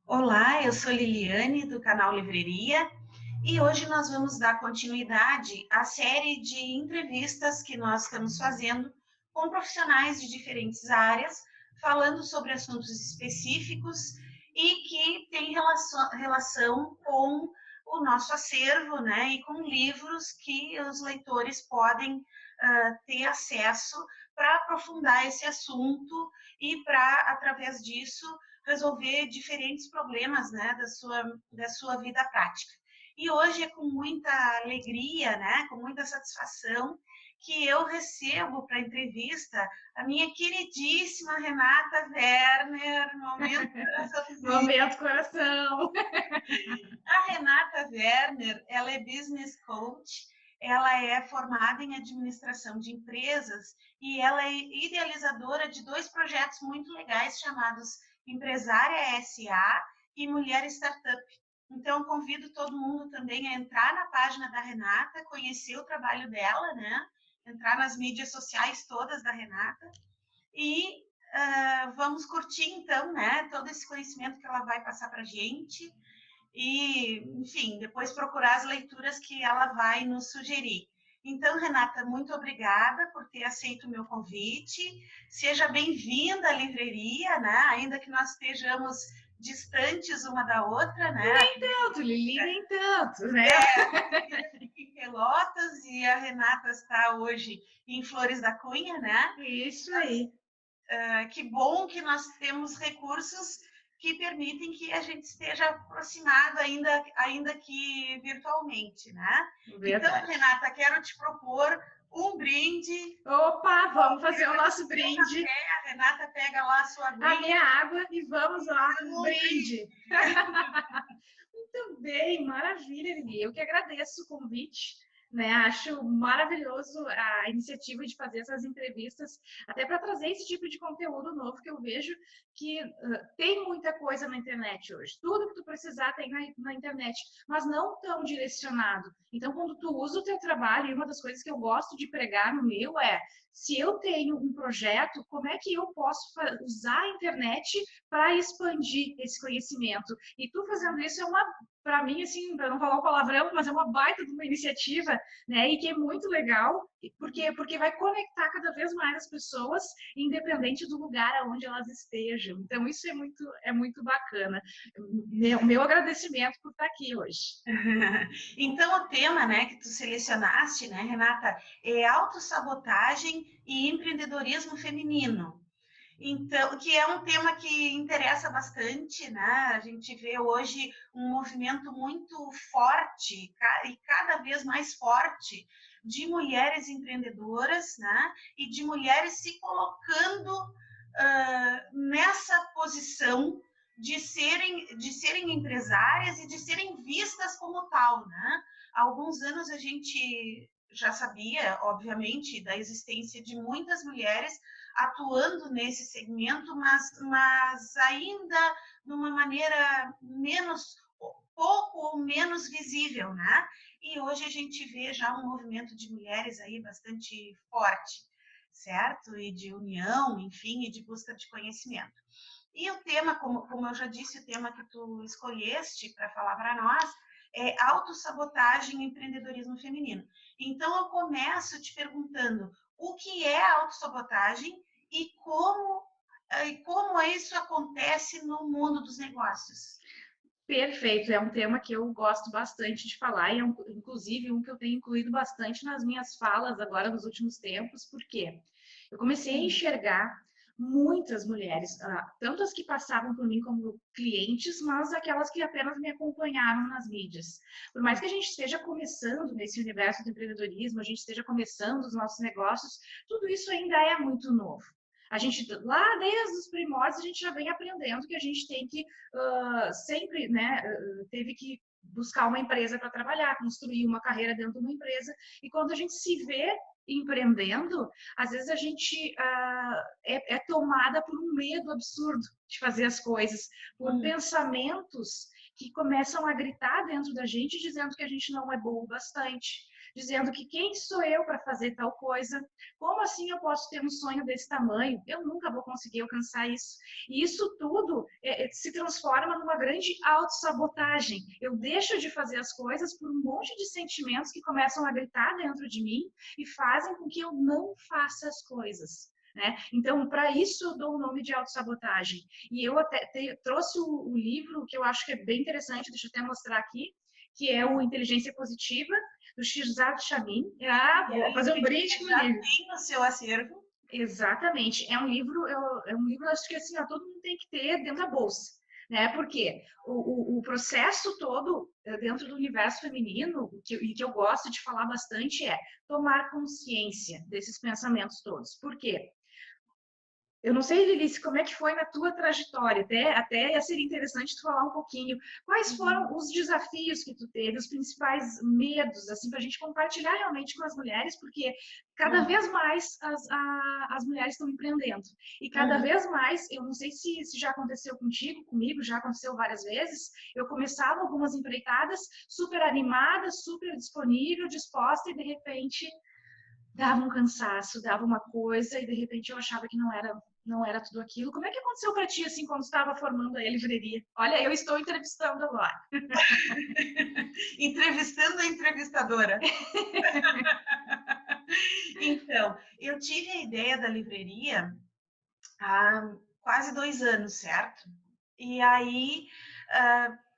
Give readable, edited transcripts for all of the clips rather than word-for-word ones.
Olá, eu sou Liliane, do canal Livreria, e hoje nós vamos dar continuidade à série de entrevistas que nós estamos fazendo com profissionais de diferentes áreas, falando sobre assuntos específicos e que têm relação com o nosso acervo, né, e com livros que os leitores podem ter acesso para aprofundar esse assunto e para, através disso, resolver diferentes problemas, né, da sua vida prática. E hoje é com muita alegria, né, com muita satisfação, que eu recebo para a entrevista a minha queridíssima Renata Werner, momento coraçãozinho. Momento coração. A Renata Werner, ela é business coach, ela é formada em administração de empresas e ela é idealizadora de dois projetos muito legais chamados Empresária SA e Mulher Startup. Então, convido todo mundo também a entrar na página da Renata, conhecer o trabalho dela, né? Entrar nas mídias sociais todas da Renata e vamos curtir, então, né? Todo esse conhecimento que ela vai passar para a gente e, enfim, depois procurar as leituras que ela vai nos sugerir. Então, Renata, muito obrigada por ter aceito o meu convite. Seja bem-vinda à livreria, né? Ainda que nós estejamos distantes uma da outra, né? Nem tanto, Lili, nem tanto, né? Em Pelotas e a Renata está hoje em Flores da Cunha, né? Isso aí. Que bom que nós temos recursos que permitem que a gente esteja aproximado ainda que virtualmente, né? Verdade. Então, Renata, quero te propor um brinde. Opa, vamos fazer o nosso brinde. Café, a Renata pega lá a sua aguinha. A minha água e vamos lá, brinde. Muito bem, maravilha, Lili. Eu que agradeço o convite. Né, acho maravilhoso a iniciativa de fazer essas entrevistas, até para trazer esse tipo de conteúdo novo que eu vejo que tem muita coisa na internet hoje. Tudo que tu precisar tem na internet, mas não tão direcionado. Então, quando tu usa o teu trabalho, e uma das coisas que eu gosto de pregar no meu é, se eu tenho um projeto, como é que eu posso usar a internet para expandir esse conhecimento? E tu fazendo isso é uma, para mim, assim, para não falar o palavrão, mas é uma baita de uma iniciativa, né? E que é muito legal, porque vai conectar cada vez mais as pessoas, independente do lugar onde elas estejam. Então, isso é muito bacana. Meu agradecimento por estar aqui hoje. Então, o tema, né, que tu selecionaste, né, Renata, é autossabotagem e empreendedorismo feminino. Então, que é um tema que interessa bastante, né? A gente vê hoje um movimento muito forte e cada vez mais forte de mulheres empreendedoras, né? E de mulheres se colocando nessa posição de serem empresárias e de serem vistas como tal, né? Há alguns anos a gente já sabia, obviamente, da existência de muitas mulheres atuando nesse segmento, mas ainda de uma maneira pouco ou menos visível, né? E hoje a gente vê já um movimento de mulheres aí bastante forte, certo? E de união, enfim, e de busca de conhecimento. E o tema, como eu já disse, o tema que tu escolheste para falar para nós é autossabotagem e empreendedorismo feminino. Então, eu começo te perguntando o que é autossabotagem e como isso acontece no mundo dos negócios. Perfeito, é um tema que eu gosto bastante de falar e é inclusive um que eu tenho incluído bastante nas minhas falas agora nos últimos tempos, porque eu comecei a enxergar muitas mulheres, tanto as que passavam por mim como clientes, mas aquelas que apenas me acompanharam nas mídias. Por mais que a gente esteja começando nesse universo do empreendedorismo, a gente esteja começando os nossos negócios, tudo isso ainda é muito novo. A gente, lá desde os primórdios, a gente já vem aprendendo que a gente tem que sempre, né, teve que buscar uma empresa para trabalhar, construir uma carreira dentro de uma empresa, e quando a gente se vê empreendendo, às vezes a gente é tomada por um medo absurdo de fazer as coisas, por pensamentos que começam a gritar dentro da gente, dizendo que a gente não é boa o bastante, dizendo que quem sou eu para fazer tal coisa, como assim eu posso ter um sonho desse tamanho, eu nunca vou conseguir alcançar isso. E isso tudo se transforma numa grande autossabotagem. Eu deixo de fazer as coisas por um monte de sentimentos que começam a gritar dentro de mim e fazem com que eu não faça as coisas. Né? Então, para isso, eu dou o nome de autossabotagem. E eu até trouxe o livro, que eu acho que é bem interessante, deixa eu até mostrar aqui, que é o Inteligência Positiva, do Shirzad Chamine. Ah, vou fazer um brinde com o livro. Já tem no seu acervo. Exatamente. É um livro, acho que assim, ó, todo mundo tem que ter dentro da bolsa. Né? Porque o processo todo dentro do universo feminino, e que eu gosto de falar bastante, é tomar consciência desses pensamentos todos. Por quê? Eu não sei, Lilice, como é que foi na tua trajetória, até seria interessante tu falar um pouquinho. Quais foram os desafios que tu teve, os principais medos, assim, para a gente compartilhar realmente com as mulheres, porque cada vez mais as mulheres estão empreendendo. E cada vez mais, eu não sei se já aconteceu contigo, comigo, já aconteceu várias vezes, eu começava algumas empreitadas super animada, super disponível, disposta, e de repente dava um cansaço, dava uma coisa, e de repente eu achava que não era tudo aquilo. Como é que aconteceu para ti, assim, quando estava formando a livraria? Olha, eu estou entrevistando agora. Entrevistando a entrevistadora. Então, eu tive a ideia da livraria há quase 2 anos, certo? E aí,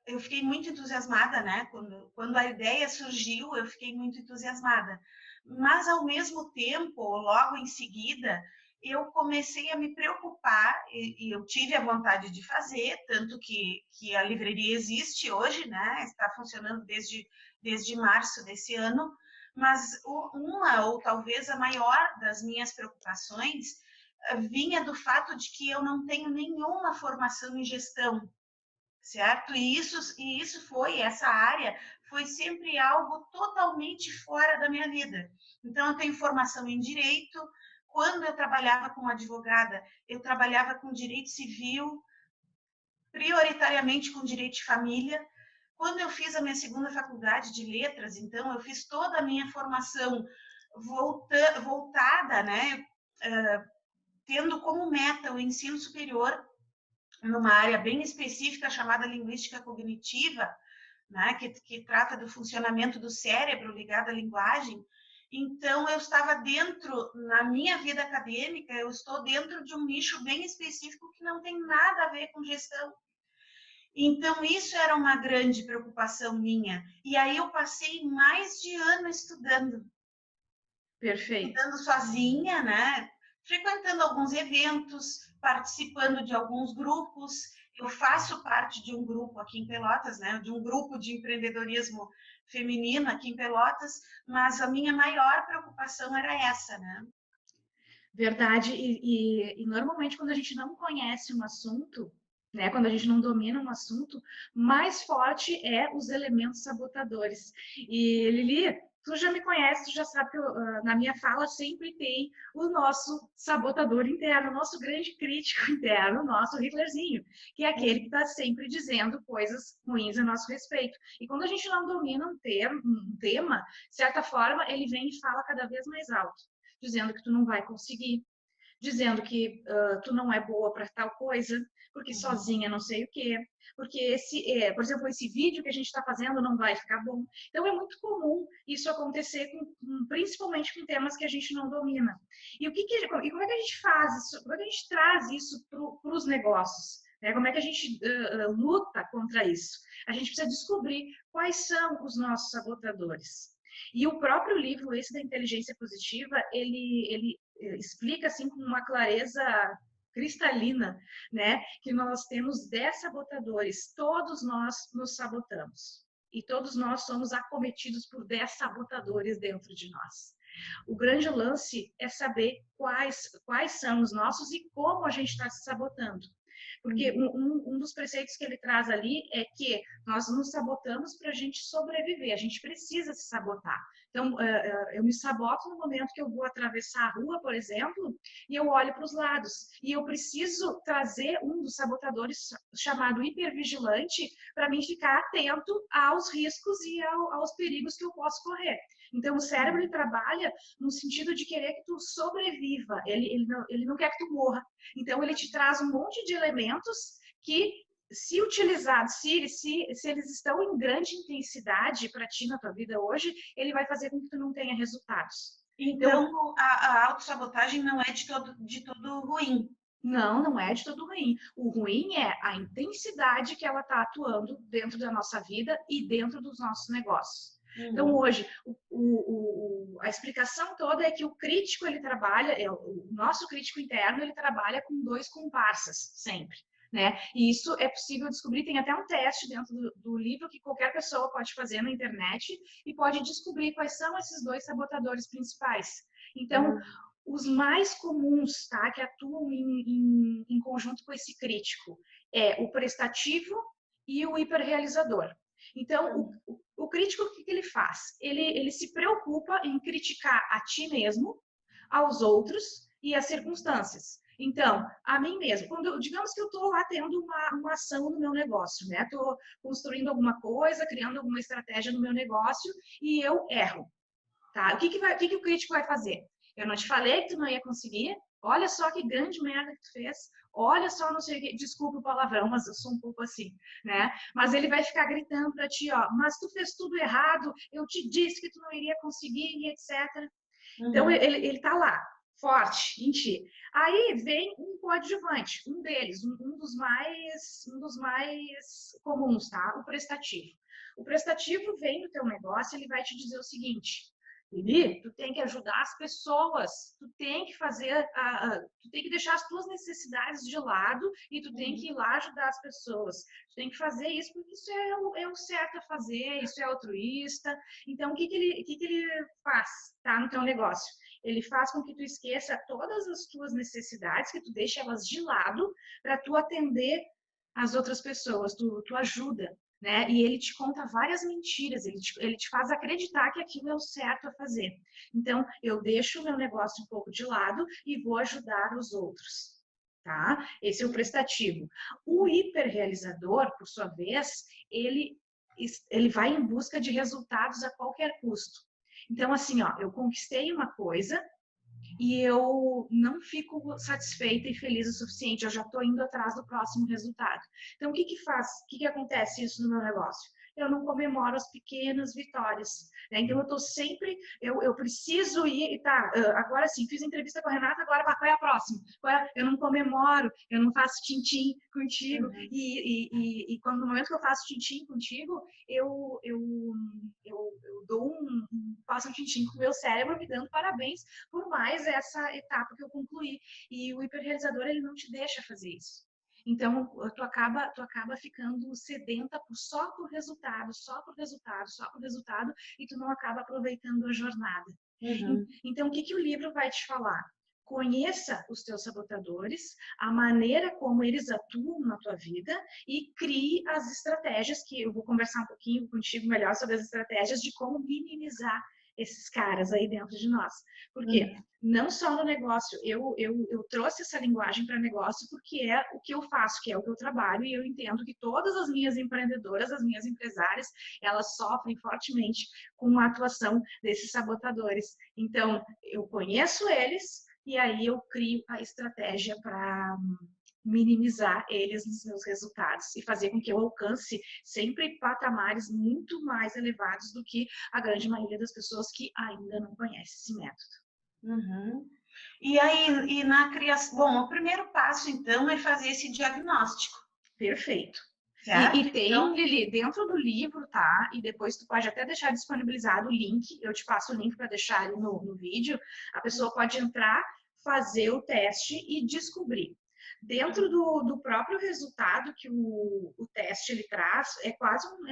eu fiquei muito entusiasmada, né? Quando a ideia surgiu, eu fiquei muito entusiasmada. Mas, ao mesmo tempo, logo em seguida, eu comecei a me preocupar e eu tive a vontade de fazer, tanto que a livraria existe hoje, né? Está funcionando desde março desse ano, mas uma ou talvez a maior das minhas preocupações vinha do fato de que eu não tenho nenhuma formação em gestão, certo? Essa área foi sempre algo totalmente fora da minha vida. Então, eu tenho formação em direito. Quando eu trabalhava como advogada, eu trabalhava com direito civil, prioritariamente com direito de família. Quando eu fiz a minha segunda faculdade de letras, então, eu fiz toda a minha formação voltada, né, tendo como meta o ensino superior numa área bem específica chamada linguística cognitiva, né, que trata do funcionamento do cérebro ligado à linguagem. Então, eu estava dentro, na minha vida acadêmica, eu estou dentro de um nicho bem específico que não tem nada a ver com gestão. Então, isso era uma grande preocupação minha. E aí eu passei mais de ano estudando. Perfeito. Estudando sozinha, né? Frequentando alguns eventos, participando de alguns grupos. Eu faço parte de um grupo aqui em Pelotas, né? De um grupo de empreendedorismo feminino aqui em Pelotas, mas a minha maior preocupação era essa, né? Verdade. E normalmente quando a gente não conhece um assunto, né, quando a gente não domina um assunto, mais forte é os elementos sabotadores. E Lili, tu já me conhece, tu já sabe que na minha fala sempre tem o nosso sabotador interno, o nosso grande crítico interno, o nosso Hitlerzinho, que é aquele que está sempre dizendo coisas ruins a nosso respeito. E quando a gente não domina um tema, de certa forma, ele vem e fala cada vez mais alto, dizendo que tu não vai conseguir, dizendo que tu não é boa para tal coisa, porque sozinha não sei o quê, porque por exemplo, esse vídeo que a gente está fazendo não vai ficar bom. Então é muito comum isso acontecer principalmente com temas que a gente não domina. E como é que a gente faz isso? Como é que a gente traz isso para os negócios? Né? Como é que a gente luta contra isso? A gente precisa descobrir quais são os nossos sabotadores. E o próprio livro, esse da inteligência positiva, ele explica assim com uma clareza cristalina, né, que nós temos 10 sabotadores, todos nós nos sabotamos. E todos nós somos acometidos por 10 sabotadores dentro de nós. O grande lance é saber quais são os nossos e como a gente está se sabotando. Porque um dos preceitos que ele traz ali é que nós nos sabotamos para a gente sobreviver, a gente precisa se sabotar. Então, eu me saboto no momento que eu vou atravessar a rua, por exemplo, e eu olho para os lados. E eu preciso trazer um dos sabotadores chamado hipervigilante para mim ficar atento aos riscos e aos perigos que eu posso correr. Então, o cérebro ele trabalha no sentido de querer que tu sobreviva, ele não quer que tu morra. Então, ele te traz um monte de elementos que, se utilizados, se eles estão em grande intensidade para ti na tua vida hoje, ele vai fazer com que tu não tenha resultados. Então, a autossabotagem não é de todo ruim. Não, não é de todo ruim. O ruim é a intensidade que ela está atuando dentro da nossa vida e dentro dos nossos negócios. Então, hoje, a explicação toda é que o crítico, ele trabalha, o nosso crítico interno, ele trabalha com 2 comparsas, sempre. Né? E isso é possível descobrir, tem até um teste dentro do livro que qualquer pessoa pode fazer na internet e pode descobrir quais são esses 2 sabotadores principais. Então, os mais comuns, tá, que atuam em conjunto com esse crítico, é o prestativo e o hiperrealizador. Então, o crítico, o que ele faz? Ele se preocupa em criticar a ti mesmo, aos outros e às circunstâncias. Então, a mim mesmo, digamos que eu estou lá tendo uma ação no meu negócio, né? Estou construindo alguma coisa, criando alguma estratégia no meu negócio e eu erro, tá? O que o crítico vai fazer? Eu não te falei que tu não ia conseguir? Olha só que grande merda que tu fez. Olha só, não sei o que. Desculpa o palavrão, mas eu sou um pouco assim, né? Mas ele vai ficar gritando para ti, ó, mas tu fez tudo errado, eu te disse que tu não iria conseguir, e etc. Então, ele tá lá, forte em ti. Aí vem um coadjuvante, um deles, um dos mais comuns, tá? O prestativo. O prestativo vem do teu negócio, ele vai te dizer o seguinte: Lili, tu tem que ajudar as pessoas, tu tem que tu tem que deixar as tuas necessidades de lado e tu tem que ir lá ajudar as pessoas. Tu tem que fazer isso porque isso é o certo a fazer, isso é altruísta. Então, o que ele faz, tá, no teu negócio? Ele faz com que tu esqueça todas as tuas necessidades, que tu deixe elas de lado para tu atender as outras pessoas, tu ajuda. Né? E ele te conta várias mentiras, ele te faz acreditar que aquilo é o certo a fazer. Então, eu deixo o meu negócio um pouco de lado e vou ajudar os outros. Tá? Esse é o prestativo. O hiperrealizador, por sua vez, ele vai em busca de resultados a qualquer custo. Então, assim, ó, eu conquistei uma coisa e eu não fico satisfeita e feliz o suficiente, eu já estou indo atrás do próximo resultado. Então, o que acontece isso no meu negócio? Eu não comemoro as pequenas vitórias, né? Então, eu estou sempre, eu preciso ir, tá, agora sim, fiz entrevista com a Renata, agora qual é a próxima? Eu não comemoro, eu não faço tintim contigo, e quando no momento que eu faço tintim contigo, eu faço um tintim com o meu cérebro me dando parabéns por mais essa etapa que eu concluí. E o hiperrealizador, ele não te deixa fazer isso. Então, tu acaba ficando sedenta só por resultado, só por resultado, só por resultado, e tu não acaba aproveitando a jornada. Então, o que o livro vai te falar? Conheça os teus sabotadores, a maneira como eles atuam na tua vida e crie as estratégias, que eu vou conversar um pouquinho contigo melhor sobre as estratégias de como minimizar esses caras aí dentro de nós. Porque não só no negócio, eu trouxe essa linguagem para negócio porque é o que eu faço, que é o que eu trabalho, e eu entendo que todas as minhas empreendedoras, as minhas empresárias, elas sofrem fortemente com a atuação desses sabotadores. Então, eu conheço eles e aí eu crio a estratégia para minimizar eles nos meus resultados e fazer com que eu alcance sempre patamares muito mais elevados do que a grande maioria das pessoas que ainda não conhece esse método. E aí, na criação, bom, o primeiro passo então é fazer esse diagnóstico. Perfeito. E tem, então, Lili, dentro do livro, tá? E depois tu pode até deixar disponibilizado o link, eu te passo o link para deixar ali no vídeo, a pessoa pode entrar, fazer o teste e descobrir. Dentro do próprio resultado que o teste ele traz, é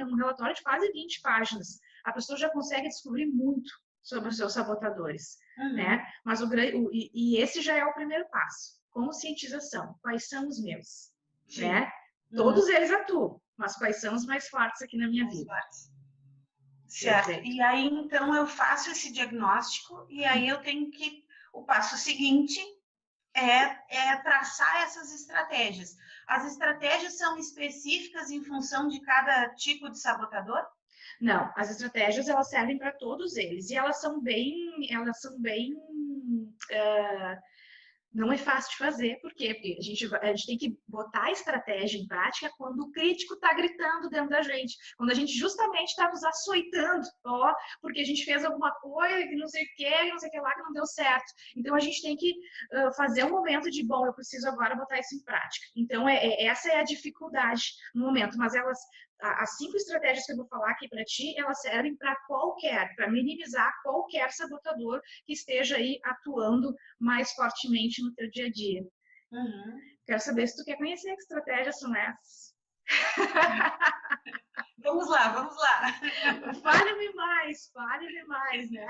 um relatório de quase 20 páginas. A pessoa já consegue descobrir muito sobre os seus sabotadores, né? Mas esse já é o primeiro passo. Conscientização. Quais são os meus? Né? Todos eles atuam, mas quais são os mais fortes aqui na minha vida? Certo. E aí, então, eu faço esse diagnóstico e aí eu tenho que... O passo seguinte é traçar essas estratégias. As estratégias são específicas em função de cada tipo de sabotador? Não, as estratégias elas servem para todos eles e elas são bem não é fácil de fazer, por quê? Porque a gente tem que botar a estratégia em prática quando o crítico está gritando dentro da gente, quando a gente justamente está nos açoitando, ó, porque a gente fez alguma coisa que não sei o que, não sei o que lá, que não deu certo. Então a gente tem que fazer um momento de, bom, eu preciso agora botar isso em prática. Então essa é a dificuldade no momento, mas as 5 estratégias que eu vou falar aqui para ti, elas servem para minimizar qualquer sabotador que esteja aí atuando mais fortemente no teu dia a dia. Uhum. Quero saber se tu quer conhecer que estratégias são essas. Vamos lá, vamos lá. Fale-me mais, né?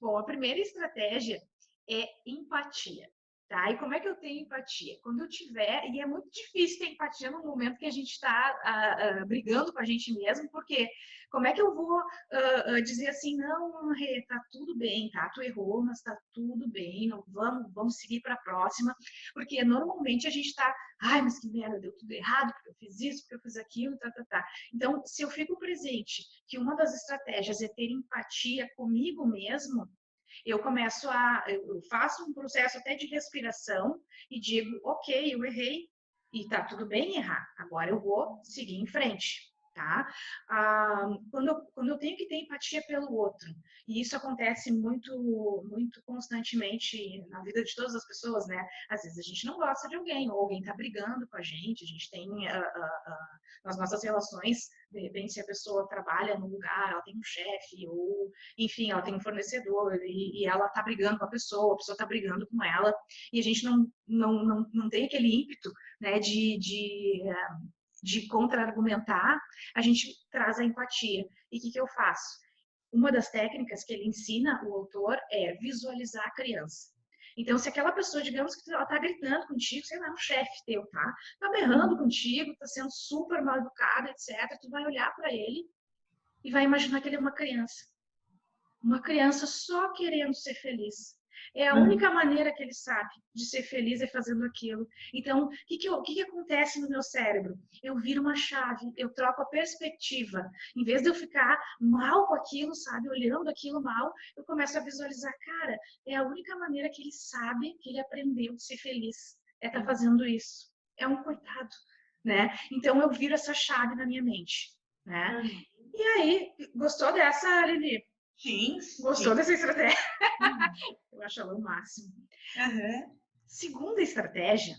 Bom, a primeira estratégia é empatia. Tá? E como é que eu tenho empatia? Quando eu tiver, e é muito difícil ter empatia no momento que a gente está brigando com a gente mesmo, porque como é que eu vou dizer assim, não, Rê, tá tudo bem, tá? Tu errou, mas tá tudo bem, não, vamos seguir para a próxima, porque normalmente a gente está, ai, mas que merda, deu tudo errado, porque eu fiz isso, porque eu fiz aquilo, tá. Então, se eu fico presente que uma das estratégias é ter empatia comigo mesmo, eu faço um processo até de respiração e digo, ok, eu errei e tá tudo bem errar, agora eu vou seguir em frente, tá? Quando eu tenho que ter empatia pelo outro, e isso acontece muito constantemente na vida de todas as pessoas, né? Às vezes a gente não gosta de alguém, ou alguém tá brigando com a gente tem nas nossas relações, de repente, se a pessoa trabalha num lugar, ela tem um chefe, ou enfim, ela tem um fornecedor e ela tá brigando com a pessoa tá brigando com ela, e a gente não tem aquele ímpeto, né, de contra-argumentar, a gente traz a empatia. E o que eu faço? Uma das técnicas que ele ensina, o autor, é visualizar a criança. Então, se aquela pessoa, digamos que ela tá gritando contigo, sei lá, um chefe teu, tá berrando contigo, tá sendo super mal educado, etc., tu vai olhar para ele e vai imaginar que ele é uma criança. Uma criança só querendo ser feliz. É a única maneira que ele sabe de ser feliz é fazendo aquilo. Então, o que acontece no meu cérebro? Eu viro uma chave, eu troco a perspectiva. Em vez de eu ficar mal com aquilo, sabe, olhando aquilo mal, eu começo a visualizar, cara, é a única maneira que ele sabe, que ele aprendeu de ser feliz, é estar fazendo isso. É um coitado, né? Então, eu viro essa chave na minha mente, né? E aí, gostou dessa, Lili? Sim. Gostou dessa estratégia? Eu acho ela o máximo. Uhum. Segunda estratégia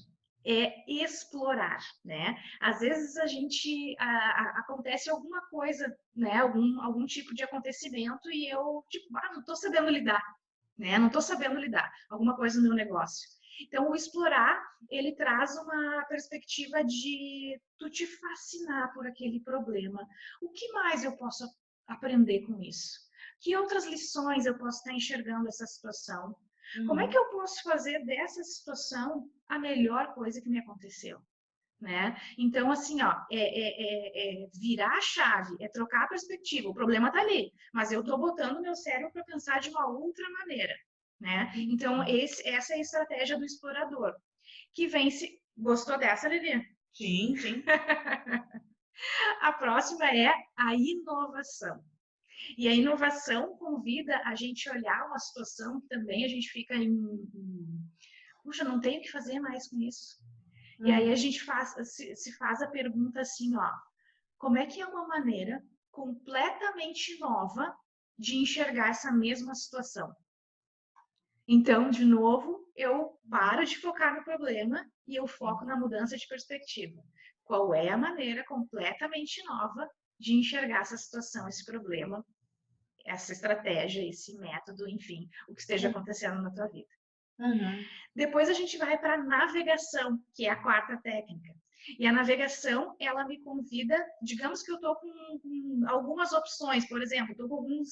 é explorar, né? Às vezes a gente acontece alguma coisa, né? Algum tipo de acontecimento e eu tipo, não estou sabendo lidar, né? Não estou sabendo lidar. Alguma coisa no meu negócio. Então, o explorar, ele traz uma perspectiva de tu te fascinar por aquele problema. O que mais eu posso aprender com isso? Que outras lições eu posso estar enxergando essa situação? Como é que eu posso fazer dessa situação a melhor coisa que me aconteceu? Né? Então, assim, ó, virar a chave, é trocar a perspectiva. O problema está ali, mas eu estou botando o meu cérebro para pensar de uma outra maneira. Né? Então, essa é a estratégia do explorador. Que vence. Gostou dessa, Lili? Sim, sim. A próxima é a inovação. E a inovação convida a gente a olhar uma situação que também a gente fica puxa, não tenho o que fazer mais com isso. E aí a gente se faz a pergunta assim, ó, como é que é uma maneira completamente nova de enxergar essa mesma situação? Então, de novo, eu paro de focar no problema e eu foco na mudança de perspectiva. Qual é a maneira completamente nova de enxergar essa situação, esse problema, essa estratégia, esse método, enfim, o que esteja acontecendo na tua vida. Depois a gente vai para a navegação, que é a quarta técnica. E a navegação, ela me convida, digamos que eu estou com algumas opções, por exemplo, estou com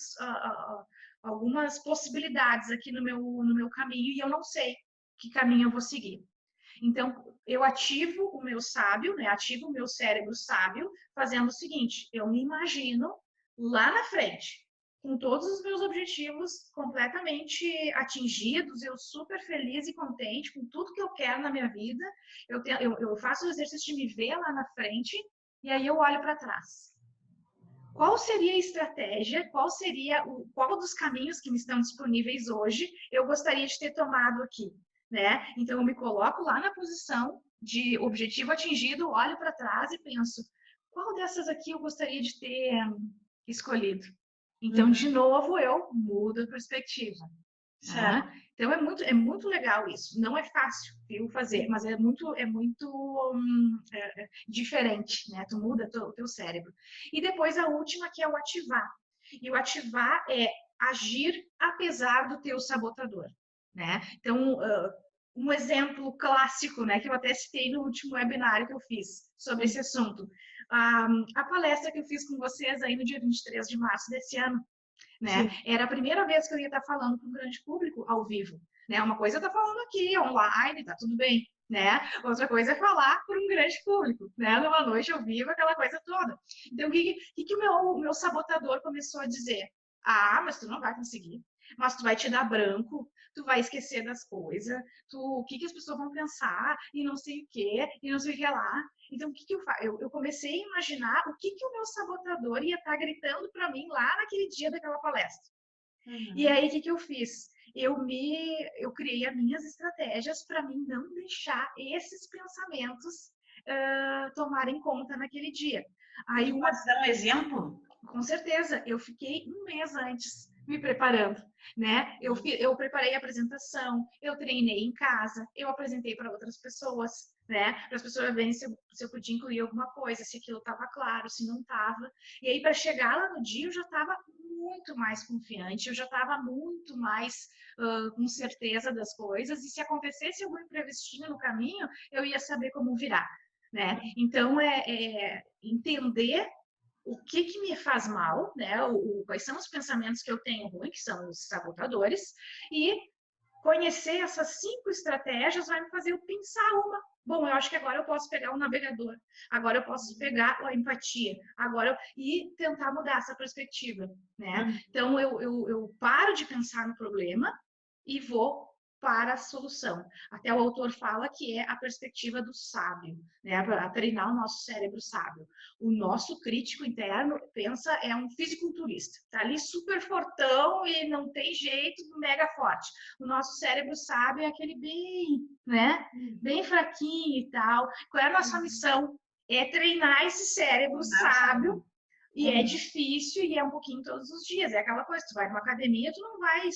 algumas possibilidades aqui no meu caminho e eu não sei que caminho eu vou seguir. Então, eu ativo o meu sábio, né? Ativo o meu cérebro sábio, fazendo o seguinte, eu me imagino lá na frente, com todos os meus objetivos completamente atingidos, eu super feliz e contente com tudo que eu quero na minha vida. Eu faço o exercício de me ver lá na frente e aí eu olho para trás. qual seria a estratégia, qual dos caminhos que me estão disponíveis hoje eu gostaria de ter tomado aqui, né? Então, eu me coloco lá na posição de objetivo atingido, olho para trás e penso, qual dessas aqui eu gostaria de ter escolhido? Então, de novo, eu mudo a perspectiva. Certo. Né? Então, é muito legal isso. Não é fácil, viu, fazer, mas é muito diferente, né? Tu muda o teu cérebro. E depois a última, que é o ativar. E o ativar é agir apesar do teu sabotador, né? Então, um exemplo clássico, né, que eu até citei no último webinário que eu fiz sobre esse assunto. A palestra que eu fiz com vocês aí no dia 23 de março desse ano, né? Era a primeira vez que eu ia estar falando com um grande público ao vivo, né? Uma coisa é estar falando aqui, online, tá tudo bem, né? Outra coisa é falar para um grande público, né? Numa noite ao vivo, aquela coisa toda. Então, o que o meu sabotador começou a dizer? Ah, mas tu não vai conseguir. Mas tu vai te dar branco, tu vai esquecer das coisas, o que as pessoas vão pensar, e não sei o quê, e não sei o que lá. Então, o que eu faço? Eu comecei a imaginar o que o meu sabotador ia estar gritando para mim lá naquele dia daquela palestra. E aí, o que eu fiz? Eu criei as minhas estratégias para mim não deixar esses pensamentos tomarem conta naquele dia. Aí, Pode dar um exemplo? Com certeza, eu fiquei um mês antes me preparando, né? Eu preparei a apresentação, eu treinei em casa, eu apresentei para outras pessoas, né? Para as pessoas verem se eu podia incluir alguma coisa, se aquilo estava claro, se não estava. E aí, para chegar lá no dia, eu já estava muito mais confiante, eu já estava muito mais com certeza das coisas, e se acontecesse algum imprevistinho no caminho, eu ia saber como virar, né? Então, entender o que me faz mal, né? Quais são os pensamentos que eu tenho ruim, que são os sabotadores, e conhecer essas 5 estratégias vai me fazer eu pensar uma. Bom, eu acho que agora eu posso pegar o navegador, agora eu posso pegar a empatia, e tentar mudar essa perspectiva, né? Então, eu paro de pensar no problema e vou para a solução. Até o autor fala que é a perspectiva do sábio, né? Para treinar o nosso cérebro sábio. O nosso crítico interno pensa é um fisiculturista, tá ali super fortão e não tem jeito, mega forte. O nosso cérebro sábio é aquele bem, né? Bem fraquinho e tal. Qual é a nossa missão? É treinar esse cérebro sábio. E é difícil e é um pouquinho todos os dias. É aquela coisa, tu vai numa academia, tu não vai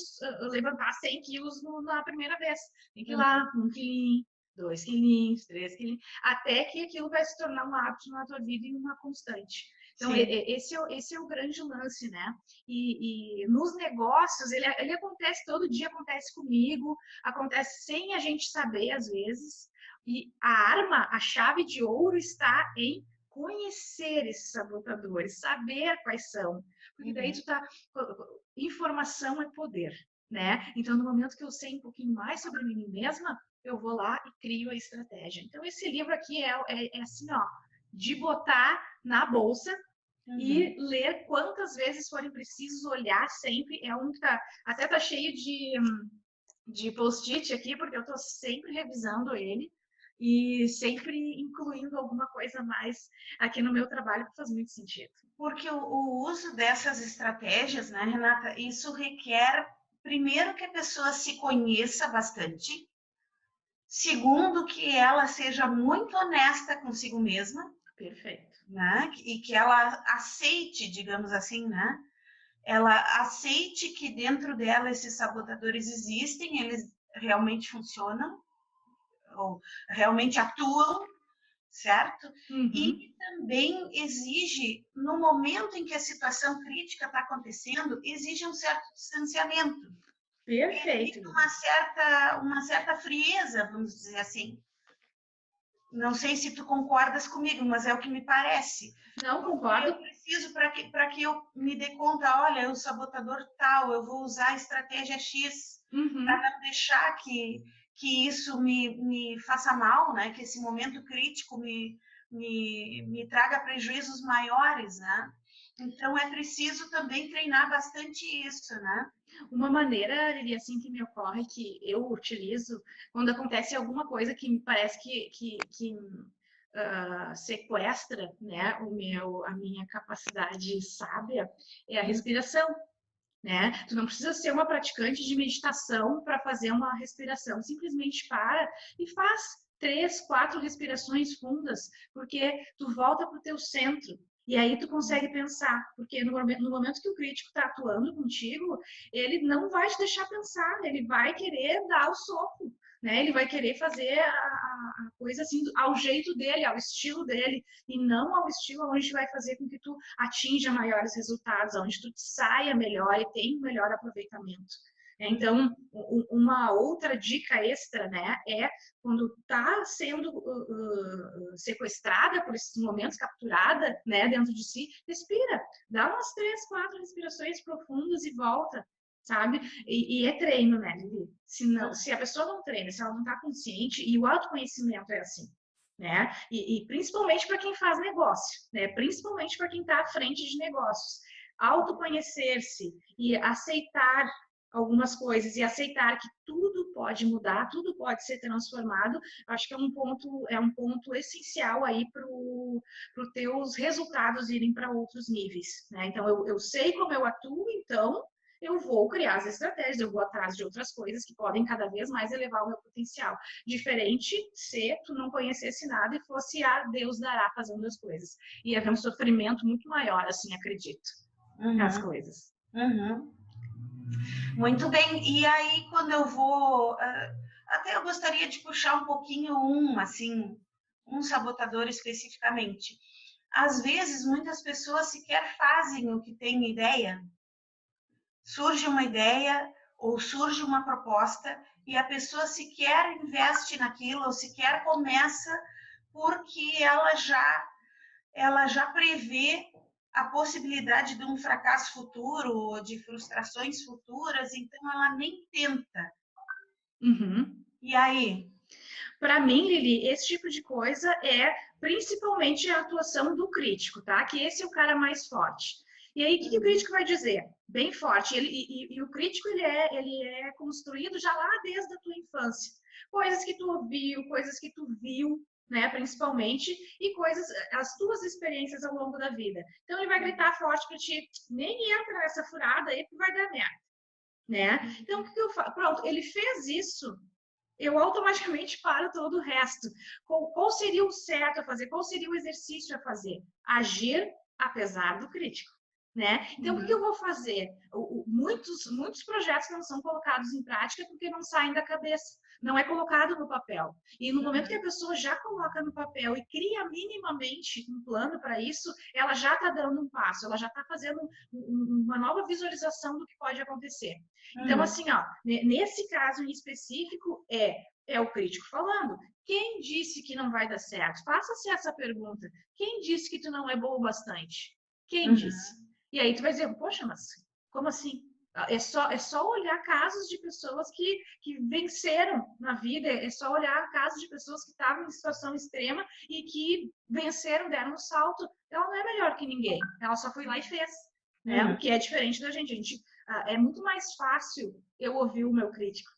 levantar 100 quilos na primeira vez. Tem que ir lá, 1 quilinho, 2 quilinhos, 3 quilinhos, até que aquilo vai se tornar um hábito na tua vida e uma constante. Então, esse é o grande lance, né? E nos negócios, ele acontece todo dia, acontece comigo, acontece sem a gente saber, às vezes. E a arma, a chave de ouro está em conhecer esses sabotadores, saber quais são, porque daí tu tá, informação é poder, né? Então, no momento que eu sei um pouquinho mais sobre mim mesma, eu vou lá e crio a estratégia. Então, esse livro aqui é assim, ó, de botar na bolsa e ler quantas vezes forem precisos, olhar sempre. É um que até tá cheio de post-it aqui, porque eu tô sempre revisando ele e sempre incluindo alguma coisa a mais aqui no meu trabalho, que faz muito sentido. Porque o uso dessas estratégias, né, Renata, isso requer, primeiro, que a pessoa se conheça bastante, segundo, que ela seja muito honesta consigo mesma. Perfeito. Né, e que ela aceite, digamos assim, né, ela aceite que dentro dela esses sabotadores existem, eles realmente funcionam, ou realmente atuam, certo? E também exige, no momento em que a situação crítica está acontecendo, exige um certo distanciamento. Perfeito. Exige uma certa frieza, vamos dizer assim. Não sei se tu concordas comigo, mas é o que me parece. Não concordo. Eu preciso, para que eu me dê conta, olha, o sabotador tal, eu vou usar a estratégia X para não deixar que isso me faça mal, né? Que esse momento crítico me traga prejuízos maiores, né? Então, é preciso também treinar bastante isso, né? Uma maneira, Lili, assim, que me ocorre, que eu utilizo, quando acontece alguma coisa que me parece que sequestra, né, a minha capacidade sábia é a respiração, né? Tu não precisa ser uma praticante de meditação para fazer uma respiração, simplesmente para e faz 3, 4 respirações fundas, porque tu volta para o teu centro. E aí tu consegue pensar, porque no momento que o crítico está atuando contigo, ele não vai te deixar pensar, ele vai querer dar o soco, né? Ele vai querer fazer a coisa assim ao jeito dele, ao estilo dele, e não ao estilo onde vai fazer com que tu atinja maiores resultados, onde tu saia melhor e tenha um melhor aproveitamento. Então, uma outra dica extra, né, é quando está sendo sequestrada por esses momentos, capturada, né, dentro de si, respira, dá umas 3, 4 respirações profundas e volta, sabe? E é treino, né, Lili? Se a pessoa não treina, se ela não está consciente, e o autoconhecimento é assim, né? E principalmente para quem faz negócio, né? Principalmente para quem está à frente de negócios. Autoconhecer-se e aceitar algumas coisas e aceitar que tudo pode mudar, tudo pode ser transformado, acho que é um ponto essencial aí para os teus resultados irem para outros níveis, né? Então, eu sei como eu atuo, então eu vou criar as estratégias, eu vou atrás de outras coisas que podem cada vez mais elevar o meu potencial. Diferente se tu não conhecesse nada e fosse Deus dará fazendo as coisas. Ia haver um sofrimento muito maior, assim, acredito, nas coisas. Muito bem, e aí quando eu vou, até eu gostaria de puxar um pouquinho um sabotador especificamente. Às vezes, muitas pessoas sequer fazem o que têm ideia. Surge uma ideia ou surge uma proposta e a pessoa sequer investe naquilo ou sequer começa porque ela já prevê a possibilidade de um fracasso futuro ou de frustrações futuras, então ela nem tenta. E aí? Para mim, Lili, esse tipo de coisa é principalmente a atuação do crítico, tá? Que esse é o cara mais forte. E aí, o que o crítico vai dizer? Bem forte. E o crítico, ele é construído já lá desde a tua infância. Coisas que tu ouviu, coisas que tu viu, né, principalmente, e as tuas experiências ao longo da vida. Então, ele vai gritar forte para ti, nem entra nessa furada aí que vai dar merda, né? Então, o que eu faço? Pronto, ele fez isso, eu automaticamente paro todo o resto. Qual seria o certo a fazer? Qual seria o exercício a fazer? Agir apesar do crítico, né? Então, o que eu vou fazer? Muitos projetos não são colocados em prática porque não saem da cabeça, não é colocado no papel. E no momento que a pessoa já coloca no papel e cria minimamente um plano para isso, ela já está dando um passo, ela já está fazendo uma nova visualização do que pode acontecer. Então, assim, ó, nesse caso em específico, é o crítico falando. Quem disse que não vai dar certo? Faça-se essa pergunta. Quem disse que tu não é bom o bastante? Quem disse? E aí tu vai dizer, poxa, mas como assim? É só olhar casos de pessoas que venceram na vida, é só olhar casos de pessoas que estavam em situação extrema e que venceram, deram um salto. Ela não é melhor que ninguém, ela só foi lá e fez. Né? O que é diferente da gente. É muito mais fácil eu ouvir o meu crítico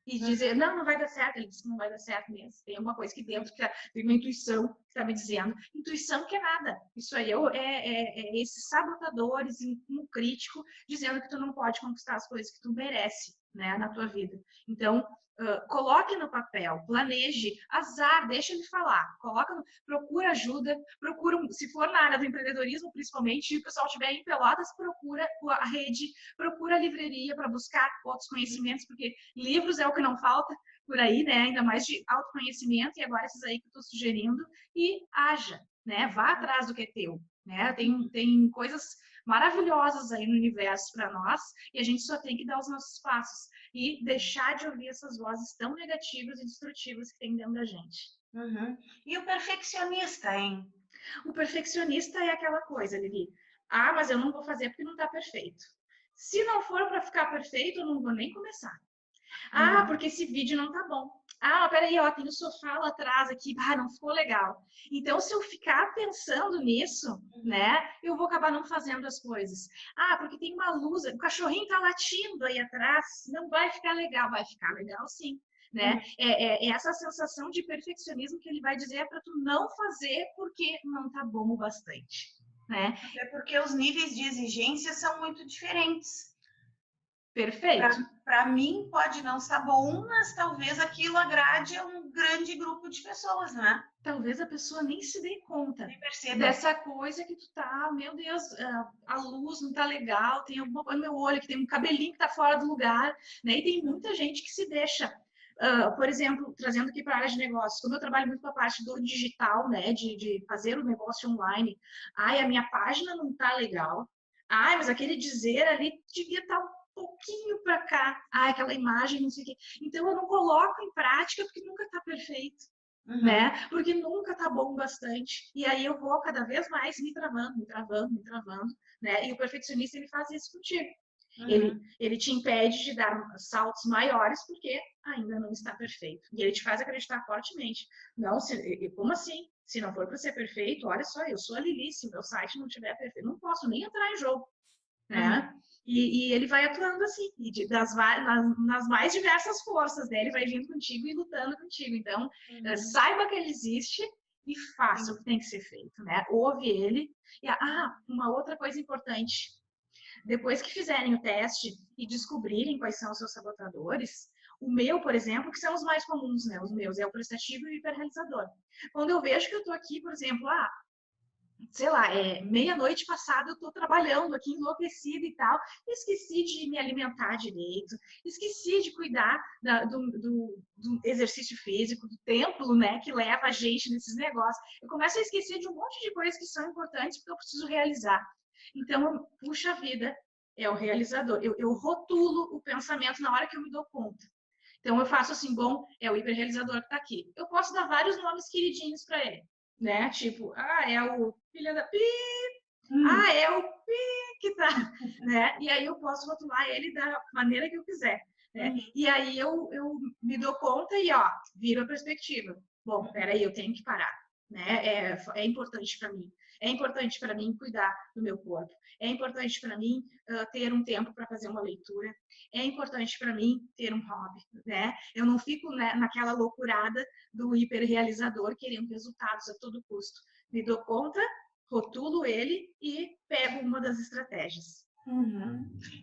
e dizer, não vai dar certo. Ele disse que não vai dar certo mesmo. Tem alguma coisa aqui dentro, tem uma intuição que está me dizendo. Intuição que é nada. Isso aí é esses sabotadores no crítico dizendo que tu não pode conquistar as coisas que tu merece, né, na tua vida. Então, coloque no papel, planeje, azar, deixa ele falar, procura ajuda, se for na área do empreendedorismo, principalmente, se o pessoal estiver em Pelotas, procura a rede, procura a livraria para buscar outros conhecimentos, porque livros é o que não falta por aí, né? Ainda mais de autoconhecimento, e agora esses aí que eu estou sugerindo, e haja, né? Vá atrás do que é teu, né? Tem coisas maravilhosas aí no universo para nós, e a gente só tem que dar os nossos passos e deixar de ouvir essas vozes tão negativas e destrutivas que tem dentro da gente. E o perfeccionista, hein? O perfeccionista é aquela coisa, Lili. Mas eu não vou fazer porque não está perfeito. Se não for para ficar perfeito, eu não vou nem começar. Porque esse vídeo não tá bom. Ah, peraí, ó, tem o sofá lá atrás aqui, ah, não ficou legal. Então, se eu ficar pensando nisso, né, eu vou acabar não fazendo as coisas. Ah, porque tem uma luz, o cachorrinho tá latindo aí atrás, não vai ficar legal. Vai ficar legal, sim. Né? É essa sensação de perfeccionismo que ele vai dizer é para tu não fazer porque não tá bom o bastante. Né? Até porque os níveis de exigência são muito diferentes. Perfeito. Para mim pode não estar bom, mas talvez aquilo agrade a um grande grupo de pessoas, né? Talvez a pessoa nem se dê conta Nem dessa coisa que tu tá, meu Deus, a luz não tá legal, tem alguma coisa no meu olho, que tem um cabelinho que tá fora do lugar, né? E tem muita gente que se deixa. Por exemplo, trazendo aqui para a área de negócios, como eu trabalho muito com a parte do digital, né, de fazer o negócio online, ai, a minha página não tá legal, ai, mas aquele dizer ali devia estar um pouquinho para cá, ai, aquela imagem, não sei o quê. Então, eu não coloco em prática porque nunca tá perfeito. Né? Porque nunca tá bom bastante. E aí eu vou cada vez mais me travando, né? E o perfeccionista, ele faz isso contigo. Ele te impede de dar saltos maiores porque ainda não está perfeito. E ele te faz acreditar fortemente. Não, como assim? Se não for para ser perfeito, olha só, eu sou a Lili, se o meu site não estiver perfeito, não posso nem entrar em jogo. Né? E ele vai atuando assim, nas mais diversas forças, né? Ele vai vindo contigo e lutando contigo. Então, saiba que ele existe e faça o que tem que ser feito, né? Ouve ele. E, uma outra coisa importante. Depois que fizerem o teste e descobrirem quais são os seus sabotadores, o meu, por exemplo, que são os mais comuns, né? Os meus, é o prestativo e o hiperrealizador. Quando eu vejo que eu tô aqui, por exemplo, sei lá, meia-noite passada eu tô trabalhando aqui enlouquecida e tal, esqueci de me alimentar direito, esqueci de cuidar do exercício físico, do tempo, né, que leva a gente nesses negócios. Eu começo a esquecer de um monte de coisas que são importantes porque eu preciso realizar. Então, puxa vida, é o realizador. Eu rotulo o pensamento na hora que eu me dou conta. Então, eu faço assim, bom, é o hiperrealizador que está aqui. Eu posso dar vários nomes queridinhos para ele, né? Tipo, é o filho da pi, é o pi que tá, né? E aí eu posso rotular ele da maneira que eu quiser. Né? E aí eu me dou conta e, viro a perspectiva. Bom, peraí, eu tenho que parar. Né? É importante para mim. É importante para mim cuidar do meu corpo. É importante para mim ter um tempo para fazer uma leitura. É importante para mim ter um hobby, né? Eu não fico, né, naquela loucurada do hiperrealizador querendo resultados a todo custo. Me dou conta, rotulo ele e pego uma das estratégias.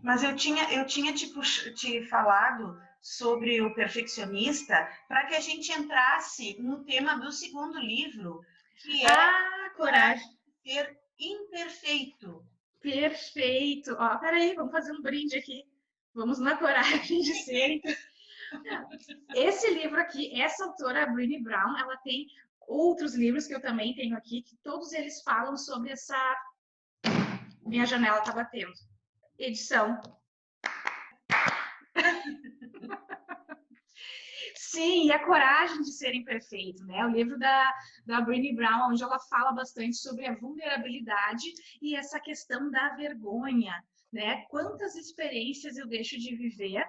Mas eu tinha te falado sobre o perfeccionista para que a gente entrasse no tema do segundo livro, que é Coragem de Ser Imperfeito. Perfeito. Peraí, vamos fazer um brinde aqui. Vamos na coragem de ser. Esse livro aqui, essa autora, a Brené Brown, ela tem outros livros que eu também tenho aqui, que todos eles falam sobre essa... Minha janela tá batendo. Edição. Sim, e a coragem de ser imperfeito, né? O livro da Brené Brown, onde ela fala bastante sobre a vulnerabilidade e essa questão da vergonha, né? Quantas experiências eu deixo de viver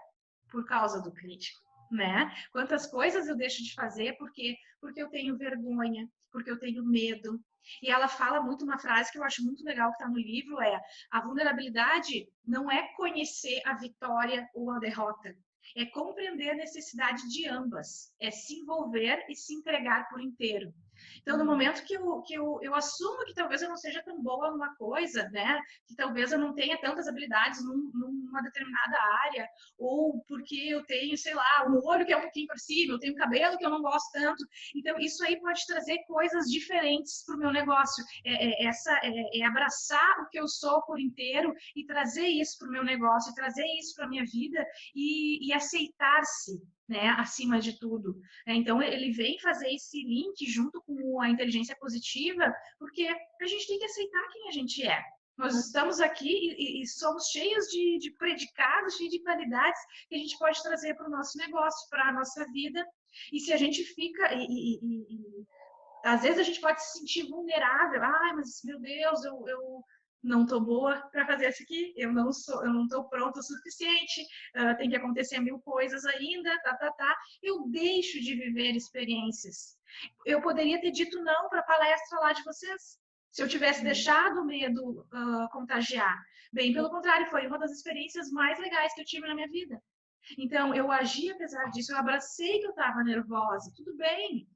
por causa do crítico, né? Quantas coisas eu deixo de fazer porque eu tenho vergonha, porque eu tenho medo. E ela fala muito uma frase que eu acho muito legal que está no livro, a vulnerabilidade não é conhecer a vitória ou a derrota, é compreender a necessidade de ambas, é se envolver e se entregar por inteiro. Então, no momento que eu assumo que talvez eu não seja tão boa numa coisa, né? Que talvez eu não tenha tantas habilidades numa determinada área, ou porque eu tenho, sei lá, um olho que é um pouquinho por cima, eu tenho cabelo que eu não gosto tanto. Então, isso aí pode trazer coisas diferentes para o meu negócio. É abraçar o que eu sou por inteiro e trazer isso para o meu negócio, trazer isso para a minha vida e aceitar-se, né, acima de tudo. Então, ele vem fazer esse link junto com a inteligência positiva, porque a gente tem que aceitar quem a gente é. Nós estamos aqui e somos cheios de predicados, cheios de qualidades que a gente pode trazer para o nosso negócio, para a nossa vida. E se a gente fica... às vezes a gente pode se sentir vulnerável. Mas, meu Deus, eu não tô boa para fazer isso aqui, eu não tô pronta o suficiente, tem que acontecer 1000 coisas ainda, eu deixo de viver experiências. Eu poderia ter dito não para a palestra lá de vocês, se eu tivesse deixado o medo contagiar. Bem, pelo contrário, foi uma das experiências mais legais que eu tive na minha vida. Então, eu agi apesar disso, eu abracei que eu estava nervosa, tudo bem,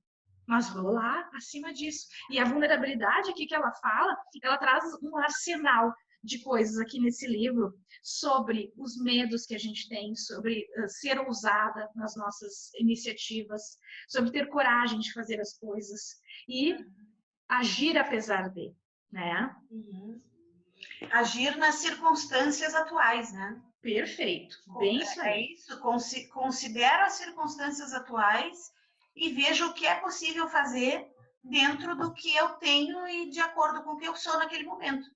mas vou lá acima disso. E a vulnerabilidade aqui que ela fala, ela traz um arsenal de coisas aqui nesse livro sobre os medos que a gente tem, sobre ser ousada nas nossas iniciativas, sobre ter coragem de fazer as coisas e agir apesar de, né? Uhum. Agir nas circunstâncias atuais, né? Perfeito, bem isso aí. É isso, considero as circunstâncias atuais e vejo o que é possível fazer dentro do que eu tenho e de acordo com o que eu sou naquele momento.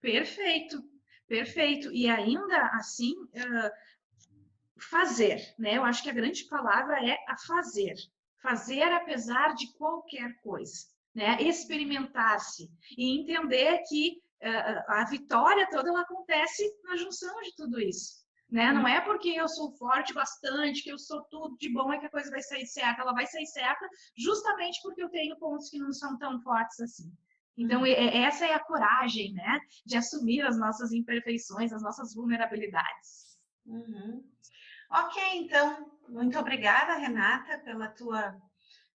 Perfeito, perfeito. E ainda assim, fazer, né? Eu acho que a grande palavra é a fazer. Fazer apesar de qualquer coisa, né? Experimentar-se e entender que a vitória toda ela acontece na junção de tudo isso. Né? Não é porque eu sou forte bastante, que eu sou tudo de bom, é que a coisa vai sair certa. Ela vai sair certa justamente porque eu tenho pontos que não são tão fortes assim. Então, essa é a coragem, né? De assumir as nossas imperfeições, as nossas vulnerabilidades. Uhum. Ok, então, muito obrigada, Renata,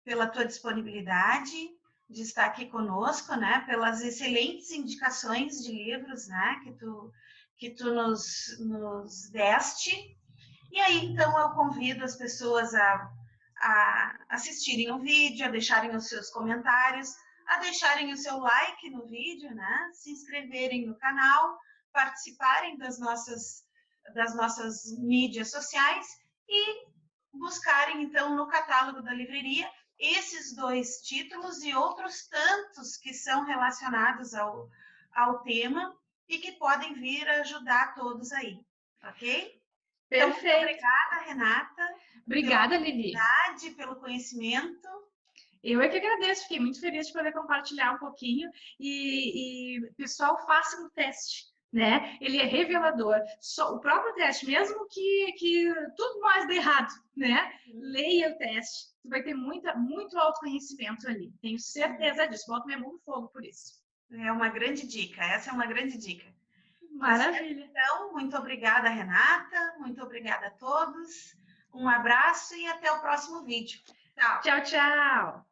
pela tua disponibilidade de estar aqui conosco, né? Pelas excelentes indicações de livros, né? Que tu nos deste. E aí, então, eu convido as pessoas a assistirem o vídeo, a deixarem os seus comentários, a deixarem o seu like no vídeo, né? Se inscreverem no canal, participarem das nossas mídias sociais e buscarem, então, no catálogo da livraria esses 2 títulos e outros tantos que são relacionados ao tema e que podem vir ajudar todos aí, ok? Então, muito obrigada, Renata. Obrigada, Lili. Pelo conhecimento. Eu é que agradeço, fiquei muito feliz de poder compartilhar um pouquinho e pessoal, façam o teste, né? Ele é revelador. Só, o próprio teste, mesmo que tudo mais dê errado, né? Leia o teste, você vai ter muito autoconhecimento ali, tenho certeza disso, boto minha mão no fogo por isso. É uma grande dica, essa é uma grande dica. Maravilha. Então, muito obrigada, Renata, muito obrigada a todos, um abraço e até o próximo vídeo. Tchau. Tchau, tchau.